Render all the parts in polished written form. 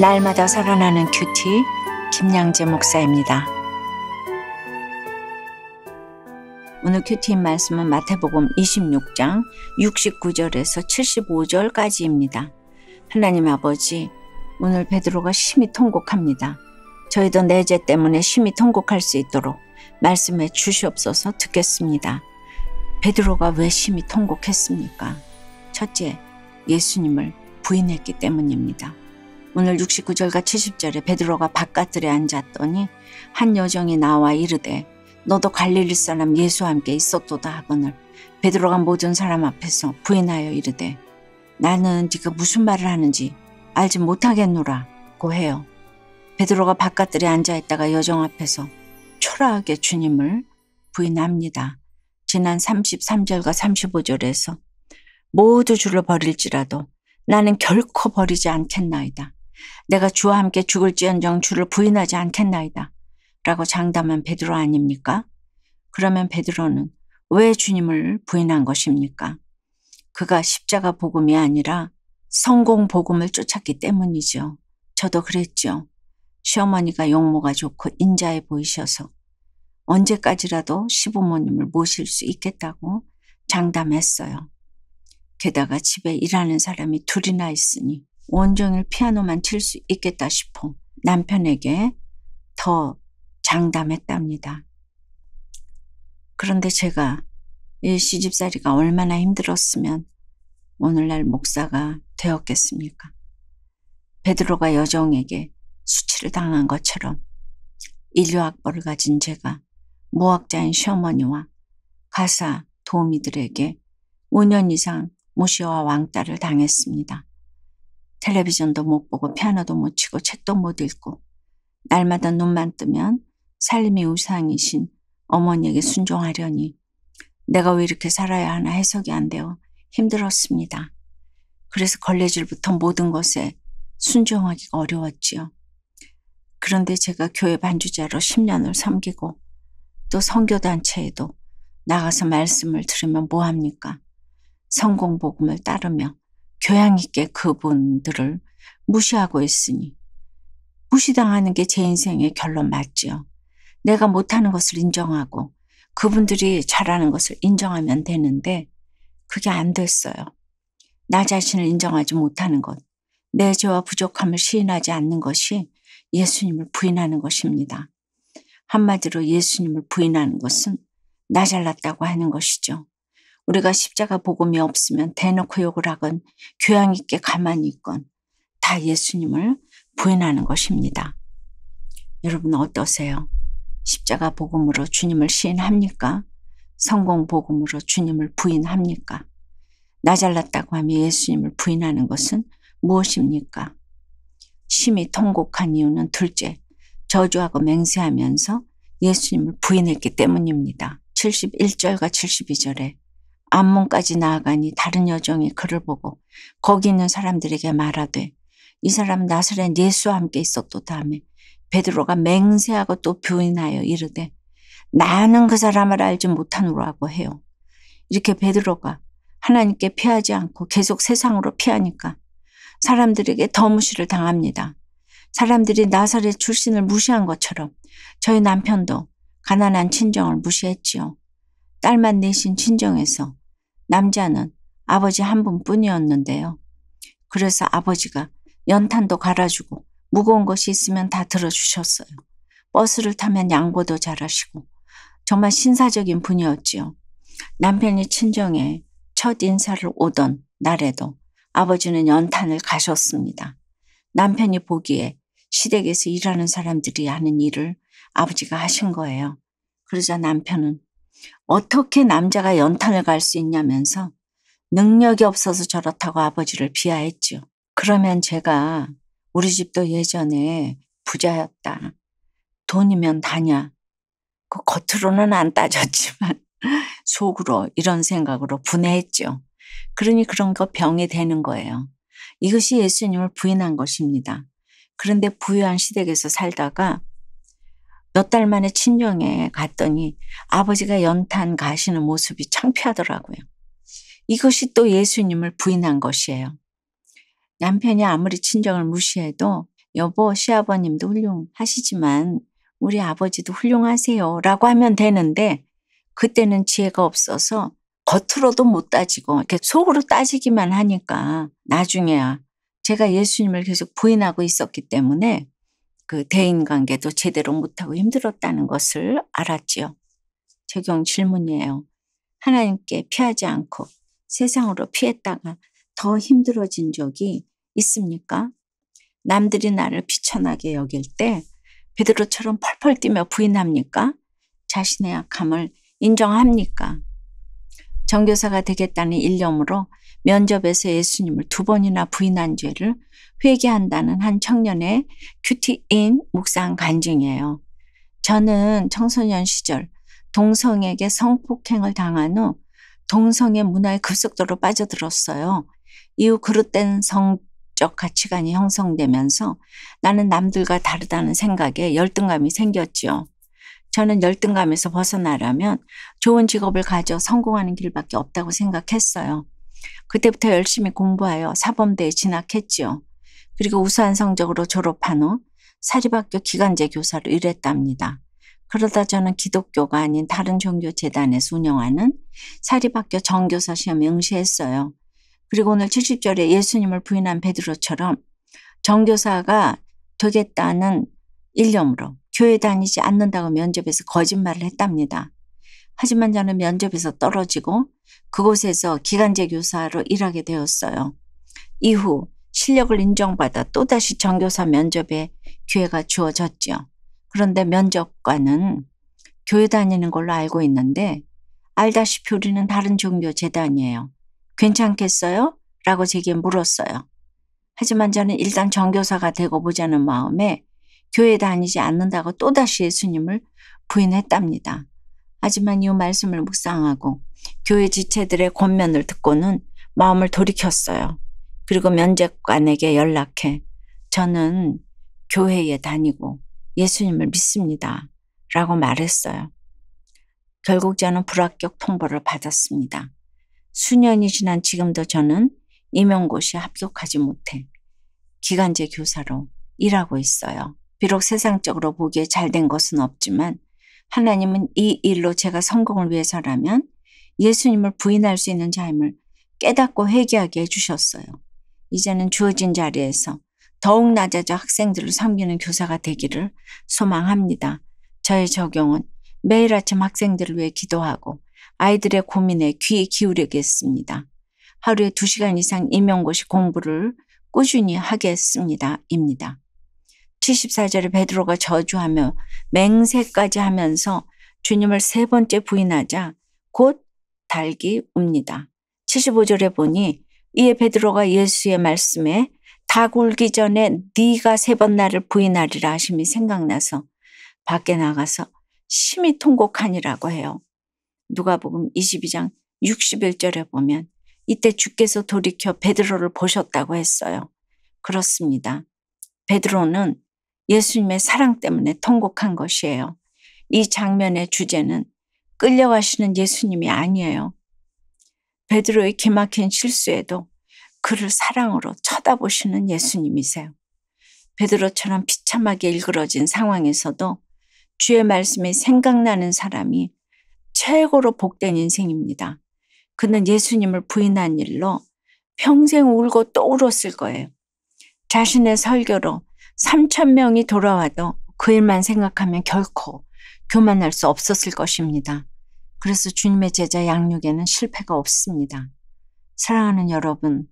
날마다 살아나는 큐티 김양재 목사입니다. 오늘 큐티인 말씀은 마태복음 26장 69절에서 75절까지입니다. 하나님 아버지, 오늘 베드로가 심히 통곡합니다. 저희도 내 죄 때문에 심히 통곡할 수 있도록 말씀해 주시옵소서. 듣겠습니다. 베드로가 왜 심히 통곡했습니까? 첫째, 예수님을 부인했기 때문입니다. 오늘 69절과 70절에 베드로가 바깥들에 앉았더니 한 여종이 나와 이르되 너도 갈릴리 사람 예수와 함께 있었도다 하거늘 베드로가 모든 사람 앞에서 부인하여 이르되 나는 네가 무슨 말을 하는지 알지 못하겠노라 고 해요. 베드로가 바깥들에 앉아있다가 여종 앞에서 초라하게 주님을 부인합니다. 지난 33절과 35절에서 모두 주를 버릴지라도 나는 결코 버리지 않겠나이다. 내가 주와 함께 죽을지언정 주를 부인하지 않겠나이다. 라고 장담한 베드로 아닙니까? 그러면 베드로는 왜 주님을 부인한 것입니까? 그가 십자가 복음이 아니라 성공 복음을 쫓았기 때문이죠. 저도 그랬죠. 시어머니가 용모가 좋고 인자해 보이셔서 언제까지라도 시부모님을 모실 수 있겠다고 장담했어요. 게다가 집에 일하는 사람이 둘이나 있으니 온종일 피아노만 칠 수 있겠다 싶어 남편에게 더 장담했답니다. 그런데 제가 이 시집살이가 얼마나 힘들었으면 오늘날 목사가 되었겠습니까? 베드로가 여종에게 수치를 당한 것처럼 인류학벌을 가진 제가 무학자인 시어머니와 가사 도우미들에게 5년 이상 무시와 왕따를 당했습니다. 텔레비전도 못 보고 피아노도 못 치고 책도 못 읽고 날마다 눈만 뜨면 삶이 우상이신 어머니에게 순종하려니 내가 왜 이렇게 살아야 하나 해석이 안 되어 힘들었습니다. 그래서 걸레질부터 모든 것에 순종하기가 어려웠지요. 그런데 제가 교회 반주자로 10년을 섬기고 또 선교단체에도 나가서 말씀을 들으면 뭐합니까? 성공복음을 따르며 교양 있게 그분들을 무시하고 있으니 무시당하는 게 제 인생의 결론 맞지요. 내가 못하는 것을 인정하고 그분들이 잘하는 것을 인정하면 되는데 그게 안 됐어요. 나 자신을 인정하지 못하는 것, 내 죄와 부족함을 시인하지 않는 것이 예수님을 부인하는 것입니다. 한마디로 예수님을 부인하는 것은 나 잘났다고 하는 것이죠. 우리가 십자가 복음이 없으면 대놓고 욕을 하건 교양 있게 가만히 있건 다 예수님을 부인하는 것입니다. 여러분 어떠세요? 십자가 복음으로 주님을 시인합니까? 성공 복음으로 주님을 부인합니까? 나 잘났다고 하며 예수님을 부인하는 것은 무엇입니까? 심히 통곡한 이유는 둘째, 저주하고 맹세하면서 예수님을 부인했기 때문입니다. 71절과 72절에 암몬까지 나아가니 다른 여종이 그를 보고 거기 있는 사람들에게 말하되 이 사람은 나사렛 예수와 함께 있었도다 하며 베드로가 맹세하고 또 부인하여 이르되 나는 그 사람을 알지 못하노라고 해요. 이렇게 베드로가 하나님께 피하지 않고 계속 세상으로 피하니까 사람들에게 더 무시를 당합니다. 사람들이 나사렛 출신을 무시한 것처럼 저희 남편도 가난한 친정을 무시했지요. 딸만 내신 친정에서 남자는 아버지 한 분뿐이었는데요. 그래서 아버지가 연탄도 갈아주고 무거운 것이 있으면 다 들어주셨어요. 버스를 타면 양보도 잘하시고 정말 신사적인 분이었지요. 남편이 친정에 첫 인사를 오던 날에도 아버지는 연탄을 가셨습니다. 남편이 보기에 시댁에서 일하는 사람들이 하는 일을 아버지가 하신 거예요. 그러자 남편은 어떻게 남자가 연탄을 갈 수 있냐면서 능력이 없어서 저렇다고 아버지를 비하했죠. 그러면 제가 우리 집도 예전에 부자였다. 돈이면 다냐. 그 겉으로는 안 따졌지만 속으로 이런 생각으로 분해했죠. 그러니 그런 거 병이 되는 거예요. 이것이 예수님을 부인한 것입니다. 그런데 부유한 시댁에서 살다가 몇 달 만에 친정에 갔더니 아버지가 연탄 가시는 모습이 창피하더라고요. 이것이 또 예수님을 부인한 것이에요. 남편이 아무리 친정을 무시해도 여보, 시아버님도 훌륭하시지만 우리 아버지도 훌륭하세요 라고 하면 되는데 그때는 지혜가 없어서 겉으로도 못 따지고 이렇게 속으로 따지기만 하니까 나중에야 제가 예수님을 계속 부인하고 있었기 때문에 그 대인관계도 제대로 못하고 힘들었다는 것을 알았지요. 적용 질문이에요. 하나님께 피하지 않고 세상으로 피했다가 더 힘들어진 적이 있습니까? 남들이 나를 비천하게 여길 때 베드로처럼 펄펄 뛰며 부인합니까? 자신의 약함을 인정합니까? 정교사가 되겠다는 일념으로 면접에서 예수님을 2번이나 부인한 죄를 회개한다는 한 청년의 큐티인 묵상 간증이에요. 저는 청소년 시절 동성에게 성폭행을 당한 후 동성애 문화에 급속도로 빠져들었어요. 이후 그릇된 성적 가치관이 형성되면서 나는 남들과 다르다는 생각에 열등감이 생겼지요. 저는 열등감에서 벗어나려면 좋은 직업을 가져 성공하는 길밖에 없다고 생각했어요. 그때부터 열심히 공부하여 사범대에 진학했지요. 그리고 우수한 성적으로 졸업한 후 사립학교 기간제 교사로 일했답니다. 그러다 저는 기독교가 아닌 다른 종교 재단에서 운영하는 사립학교 정교사 시험에 응시했어요. 그리고 오늘 70절에 예수님을 부인한 베드로처럼 정교사가 되겠다는 일념으로 교회 다니지 않는다고 면접에서 거짓말을 했답니다. 하지만 저는 면접에서 떨어지고 그곳에서 기간제 교사로 일하게 되었어요. 이후 실력을 인정받아 또다시 정교사 면접에 기회가 주어졌죠. 그런데 면접관은 교회 다니는 걸로 알고 있는데 알다시피 우리는 다른 종교 재단이에요. 괜찮겠어요? 라고 제게 물었어요. 하지만 저는 일단 정교사가 되고 보자는 마음에 교회 다니지 않는다고 또다시 예수님을 부인했답니다. 하지만 이 말씀을 묵상하고 교회 지체들의 권면을 듣고는 마음을 돌이켰어요. 그리고 면접관에게 연락해 저는 교회에 다니고 예수님을 믿습니다. 라고 말했어요. 결국 저는 불합격 통보를 받았습니다. 수년이 지난 지금도 저는 임용고시에 합격하지 못해 기간제 교사로 일하고 있어요. 비록 세상적으로 보기에 잘된 것은 없지만 하나님은 이 일로 제가 성공을 위해서라면 예수님을 부인할 수 있는 자임을 깨닫고 회개하게 해주셨어요. 이제는 주어진 자리에서 더욱 낮아져 학생들을 섬기는 교사가 되기를 소망합니다. 저의 적용은 매일 아침 학생들을 위해 기도하고 아이들의 고민에 귀 기울이겠습니다. 하루에 2시간 이상 임용고시 공부를 꾸준히 하겠습니다. 입니다. 74절에 베드로가 저주하며 맹세까지 하면서 주님을 3번째 부인하자 곧 닭이 웁니다. 75절에 보니 이에 베드로가 예수의 말씀에 닭 울기 전에 네가 3번 나를 부인하리라 하심이 생각나서 밖에 나가서 심히 통곡하니라고 해요. 누가복음 22장 61절에 보면 이때 주께서 돌이켜 베드로를 보셨다고 했어요. 그렇습니다. 베드로는 예수님의 사랑 때문에 통곡한 것이에요. 이 장면의 주제는 끌려가시는 예수님이 아니에요. 베드로의 기막힌 실수에도 그를 사랑으로 쳐다보시는 예수님이세요. 베드로처럼 비참하게 일그러진 상황에서도 주의 말씀이 생각나는 사람이 최고로 복된 인생입니다. 그는 예수님을 부인한 일로 평생 울고 또 울었을 거예요. 자신의 설교로 3,000명이 돌아와도 그 일만 생각하면 결코 교만할 수 없었을 것입니다. 그래서 주님의 제자 양육에는 실패가 없습니다. 사랑하는 여러분,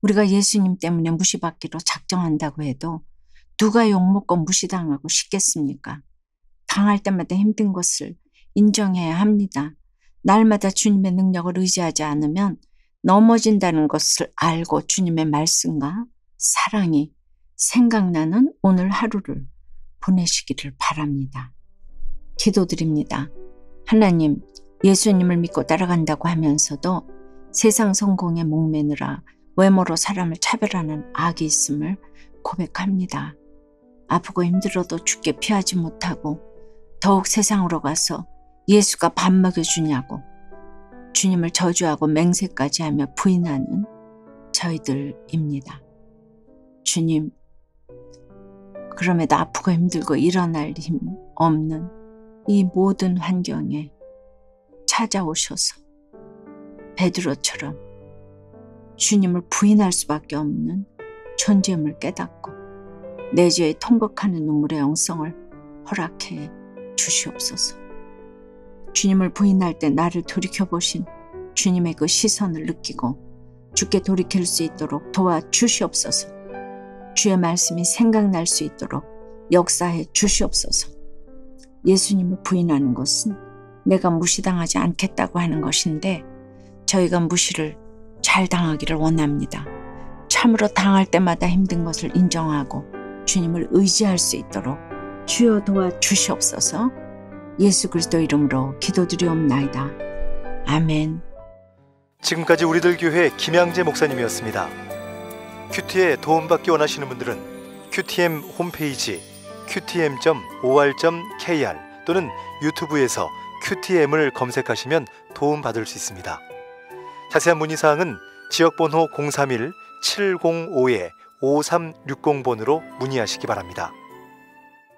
우리가 예수님 때문에 무시받기로 작정한다고 해도 누가 욕먹고 무시당하고 싶겠습니까? 당할 때마다 힘든 것을 인정해야 합니다. 날마다 주님의 능력을 의지하지 않으면 넘어진다는 것을 알고 주님의 말씀과 사랑이 생각나는 오늘 하루를 보내시기를 바랍니다. 기도드립니다. 하나님, 예수님을 믿고 따라간다고 하면서도 세상 성공에 목매느라 외모로 사람을 차별하는 악이 있음을 고백합니다. 아프고 힘들어도 주께 피하지 못하고 더욱 세상으로 가서 예수가 밥 먹여주냐고 주님을 저주하고 맹세까지 하며 부인하는 저희들입니다. 주님, 그럼에도 아프고 힘들고 일어날 힘 없는 이 모든 환경에 찾아오셔서 베드로처럼 주님을 부인할 수밖에 없는 존재임을 깨닫고 내 죄에 통곡하는 눈물의 영성을 허락해 주시옵소서. 주님을 부인할 때 나를 돌이켜보신 주님의 그 시선을 느끼고 주께 돌이킬 수 있도록 도와주시옵소서. 주의 말씀이 생각날 수 있도록 역사해 주시옵소서. 예수님을 부인하는 것은 내가 무시당하지 않겠다고 하는 것인데 저희가 무시를 잘 당하기를 원합니다. 참으로 당할 때마다 힘든 것을 인정하고 주님을 의지할 수 있도록 주여 도와주시옵소서. 예수 그리스도 이름으로 기도드리옵나이다. 아멘. 지금까지 우리들 교회 김양재 목사님이었습니다. 큐티에 도움받기 원하시는 분들은 QTM 홈페이지 qtm.or.kr 또는 유튜브에서 QTM을 검색하시면 도움받을 수 있습니다. 자세한 문의사항은 지역번호 031-705-5360번으로 문의하시기 바랍니다.